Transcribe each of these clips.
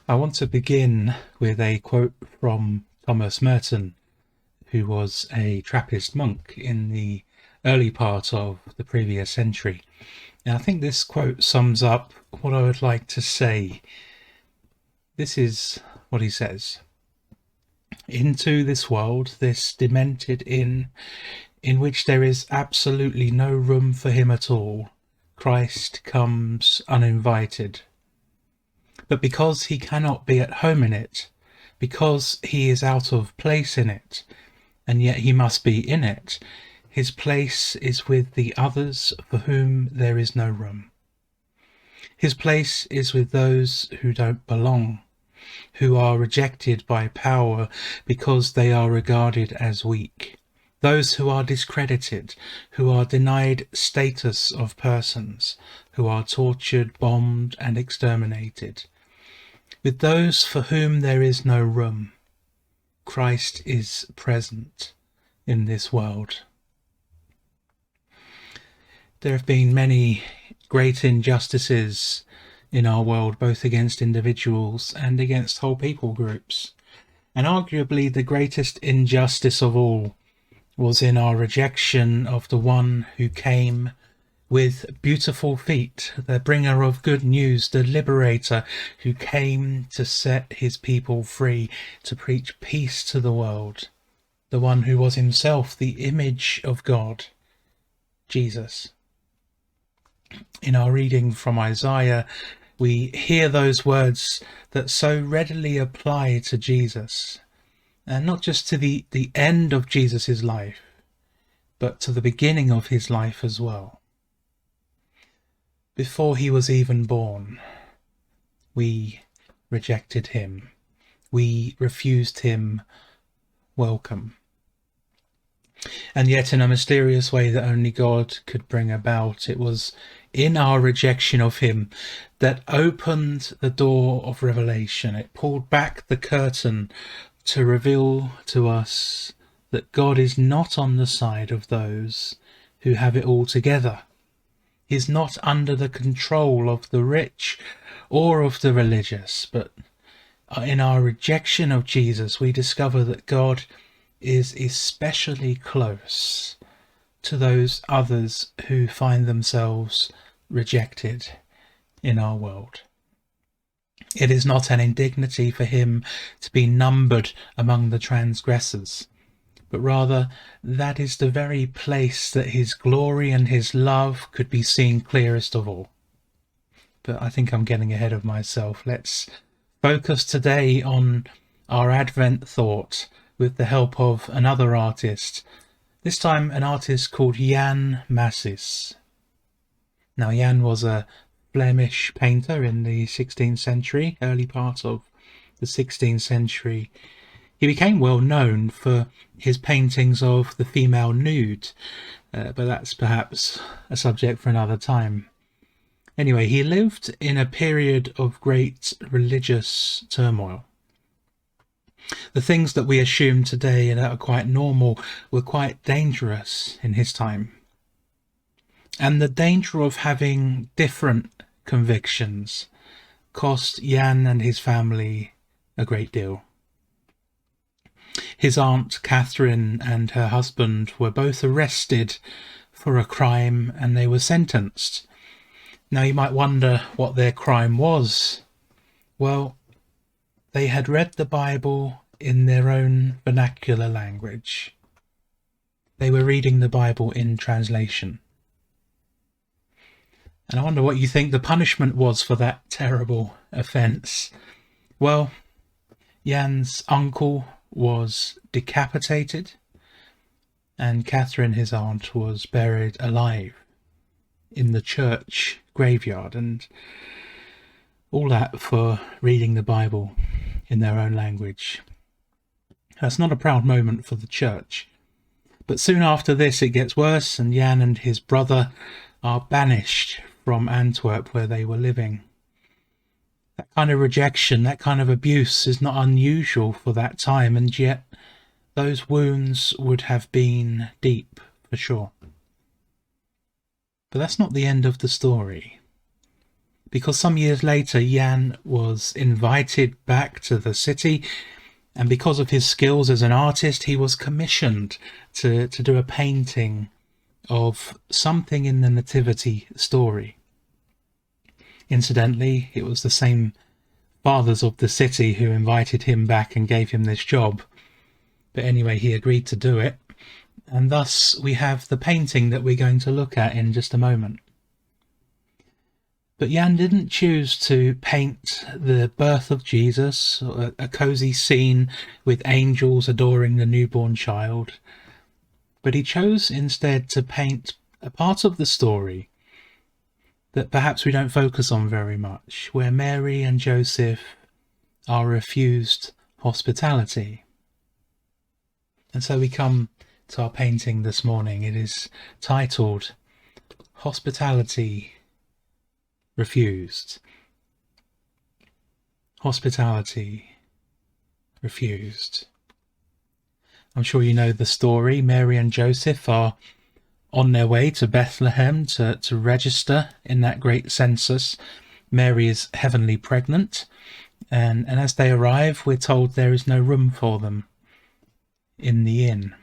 I want to begin with a quote from Thomas Merton, who was a Trappist monk in the early part of the previous century. And I think this quote sums up what I would like to say. This is what he says. Into this world, this demented inn, in which there is absolutely no room for him at all, Christ comes uninvited. But because he cannot be at home in it, because he is out of place in it, and yet he must be in it, his place is with the others for whom there is no room. His place is with those who don't belong, who are rejected by power because they are regarded as weak, those who are discredited, who are denied status of persons, who are tortured, bombed, and exterminated. With those for whom there is no room, Christ is present in this world. There have been many great injustices in our world, both against individuals and against whole people groups. And arguably the greatest injustice of all was in our rejection of the one who came with beautiful feet, the bringer of good news, the liberator who came to set his people free, to preach peace to the world, the one who was himself the image of God, Jesus. In our reading from Isaiah, we hear those words that so readily apply to Jesus, and not just to the end of Jesus's life, but to the beginning of his life as well. Before he was even born, we rejected him. We refused him welcome. And yet, in a mysterious way that only God could bring about, it was in our rejection of him that opened the door of revelation. It pulled back the curtain to reveal to us that God is not on the side of those who have it all together. He is not under the control of the rich or of the religious, but in our rejection of Jesus, we discover that God is especially close to those others who find themselves rejected in our world. It is not an indignity for him to be numbered among the transgressors, but rather that is the very place that his glory and his love could be seen clearest of all. But I think I'm getting ahead of myself. Let's focus today on our Advent thought with the help of another artist, this time an artist called Jan Massis. Now, Jan was a Flemish painter in the 16th century, early part of the 16th century. He became well known for his paintings of the female nude, but that's perhaps a subject for another time. Anyway, he lived in a period of great religious turmoil. The things that we assume today that are quite normal were quite dangerous in his time. And the danger of having different convictions cost Jan and his family a great deal. His aunt Catherine and her husband were both arrested for a crime, and they were sentenced. Now you might wonder what their crime was. Well, they had read the Bible in their own vernacular language. They were reading the Bible in translation. And I wonder what you think the punishment was for that terrible offence. Well, Jan's uncle was decapitated, and Catherine, his aunt, was buried alive in the church graveyard, and all that for reading the Bible in their own language. That's not a proud moment for the church. But soon after this it gets worse, and Jan and his brother are banished from Antwerp, where they were living. That kind of rejection, that kind of abuse is not unusual for that time, and yet those wounds would have been deep for sure. But that's not the end of the story. because some years later Jan was invited back to the city, and because of his skills as an artist, he was commissioned to do a painting of something in the Nativity story. Incidentally, it was the same fathers of the city who invited him back and gave him this job. But anyway, he agreed to do it, and thus we have the painting that we're going to look at in just a moment. But Jan didn't choose to paint the birth of Jesus, or a cozy scene with angels adoring the newborn child, but he chose instead to paint a part of the story that perhaps we don't focus on very much, where Mary and Joseph are refused hospitality. And so we come to our painting this morning. It is titled Hospitality Refused. Hospitality refused. I'm sure you know the story. Mary and Joseph are on their way to Bethlehem to register in that great census. Mary is heavenly pregnant, and as they arrive, we're told there is no room for them in the inn.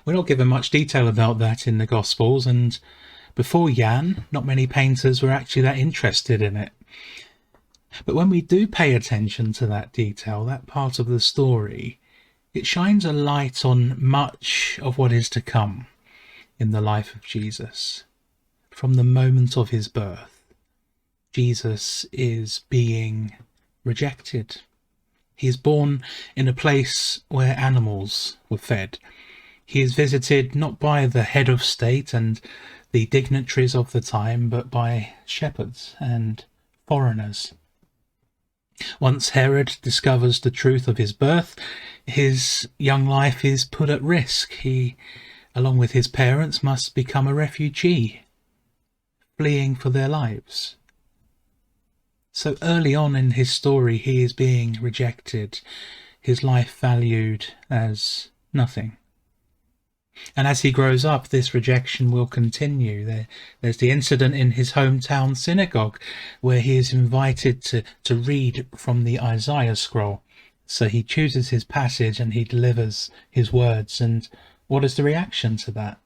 We're not given much detail about that in the Gospels, and before Jan, not many painters were actually that interested in it. But when we do pay attention to that detail, that part of the story, it shines a light on much of what is to come in the life of Jesus. From the moment of his birth, Jesus is being rejected. He is born in a place where animals were fed. He is visited not by the head of state and the dignitaries of the time, but by shepherds and foreigners. Once Herod discovers the truth of his birth, his young life is put at risk. He, along with his parents, must become a refugee, fleeing for their lives. So early on in his story, he is being rejected, his life valued as nothing. And as he grows up, this rejection will continue. There's the incident in his hometown synagogue where he is invited to read from the Isaiah scroll. So he chooses his passage and he delivers his words. And what is the reaction to that?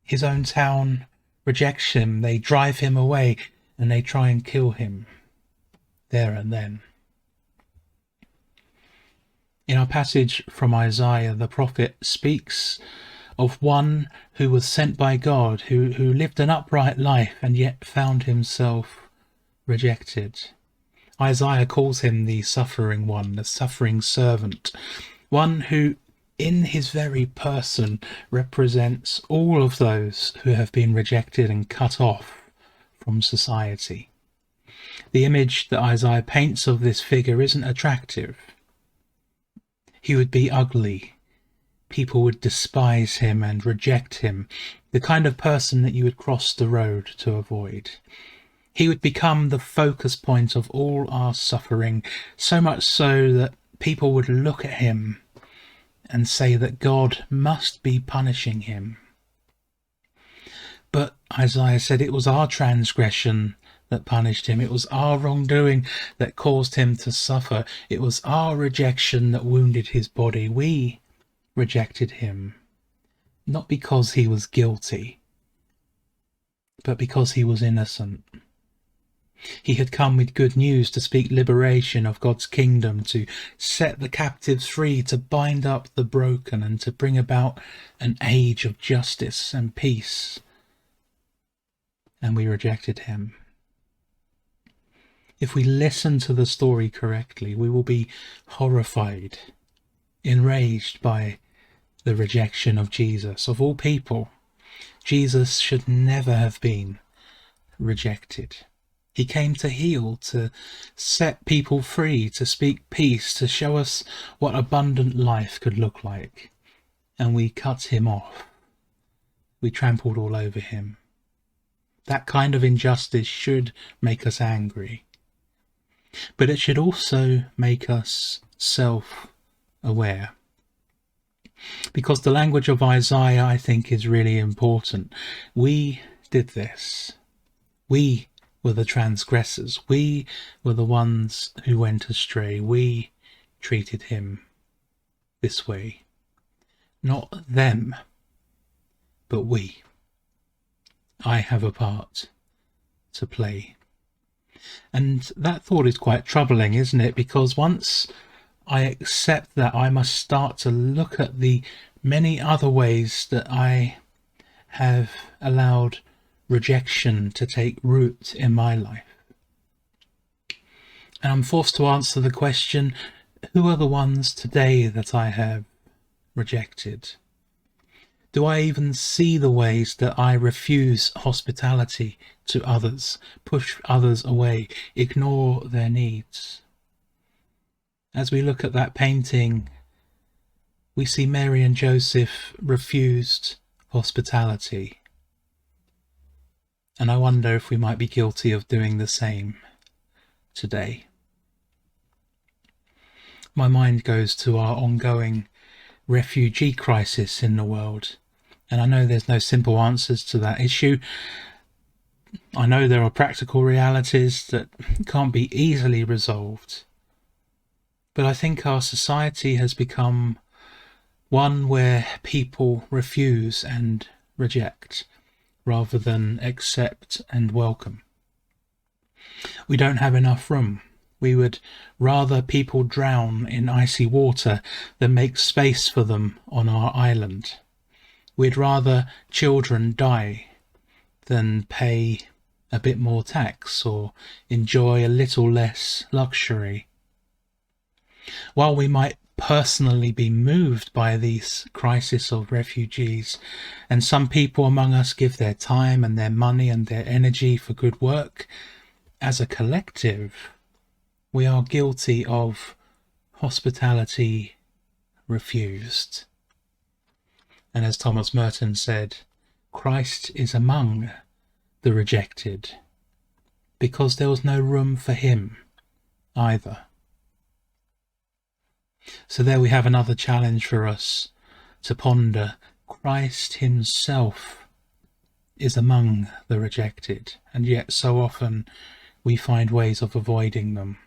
His own town rejects him. They drive him away and they try and kill him there and then. In our passage from Isaiah, the prophet speaks of one who was sent by God, who lived an upright life and yet found himself rejected. Isaiah calls him the suffering one, the suffering servant, one who in his very person represents all of those who have been rejected and cut off from society. The image that Isaiah paints of this figure isn't attractive. He would be ugly. People would despise him and reject him, the kind of person that you would cross the road to avoid. He would become the focus point of all our suffering, so much so that people would look at him and say that God must be punishing him. But Isaiah said it was our transgression that punished him. It was our wrongdoing that caused him to suffer. It was our rejection that wounded his body. We rejected him, not because he was guilty, but because he was innocent. He had come with good news to speak liberation of God's kingdom, to set the captives free, to bind up the broken, and to bring about an age of justice and peace. And we rejected him. If we listen to the story correctly, we will be horrified, enraged by the rejection of Jesus. Of all people, Jesus should never have been rejected. He came to heal, to set people free, to speak peace, to show us what abundant life could look like. And we cut him off. We trampled all over him. That kind of injustice should make us angry. But it should also make us self-aware. Because the language of Isaiah, I think, is really important. We did this. We were the transgressors. We were the ones who went astray. We treated him this way. Not them, but we. I have a part to play. And that thought is quite troubling, isn't it? Because once I accept that, I must start to look at the many other ways that I have allowed rejection to take root in my life. And I'm forced to answer the question, who are the ones today that I have rejected? Do I even see the ways that I refuse hospitality to others, push others away, ignore their needs? As we look at that painting, we see Mary and Joseph refused hospitality. And I wonder if we might be guilty of doing the same today. My mind goes to our ongoing refugee crisis in the world. And I know there's no simple answers to that issue. I know there are practical realities that can't be easily resolved. But I think our society has become one where people refuse and reject rather than accept and welcome. We don't have enough room. We would rather people drown in icy water than make space for them on our island. We'd rather children die than pay a bit more tax or enjoy a little less luxury. While we might personally be moved by this crisis of refugees, and some people among us give their time and their money and their energy for good work, as a collective, we are guilty of hospitality refused. And as Thomas Merton said, Christ is among the rejected, because there was no room for him either. So there we have another challenge for us to ponder. Christ himself is among the rejected, and yet so often we find ways of avoiding them.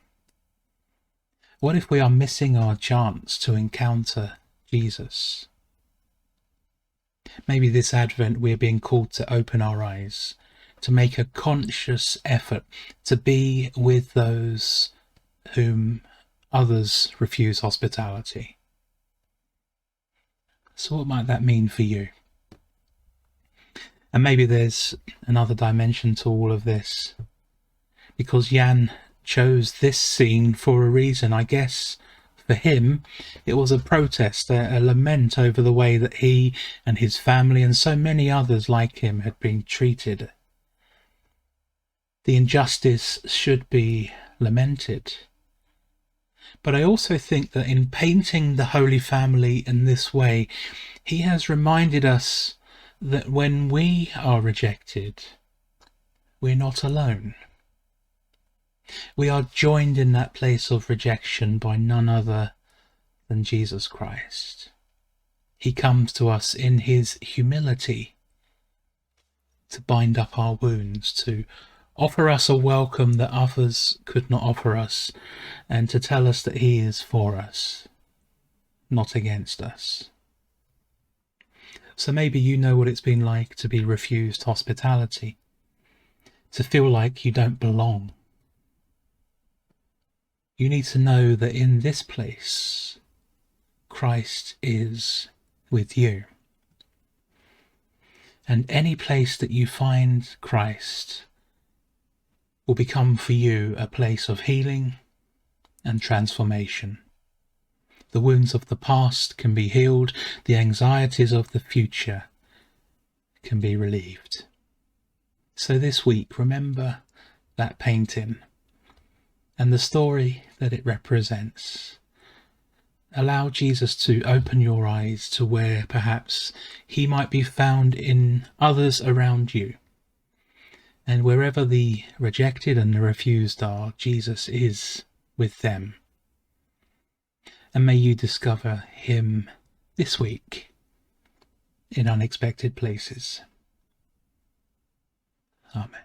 What if we are missing our chance to encounter Jesus? Maybe this Advent we're being called to open our eyes, to make a conscious effort to be with those whom others refuse hospitality. So what might that mean for you? And maybe there's another dimension to all of this, because Jan chose this scene for a reason. I guess for him it was a protest, a lament over the way that he and his family and so many others like him had been treated. The injustice should be lamented. But I also think that in painting the Holy Family in this way, he has reminded us that when we are rejected, we're not alone. We are joined in that place of rejection by none other than Jesus Christ. He comes to us in his humility to bind up our wounds, to offer us a welcome that others could not offer us, and to tell us that he is for us, not against us. So maybe you know what it's been like to be refused hospitality, to feel like you don't belong. You need to know that in this place, Christ is with you. And any place that you find Christ will become for you a place of healing and transformation. The wounds of the past can be healed, the anxieties of the future can be relieved. So this week, remember that painting and the story that it represents. Allow Jesus to open your eyes to where perhaps he might be found in others around you. And wherever the rejected and the refused are, Jesus is with them. And may you discover him this week in unexpected places. Amen.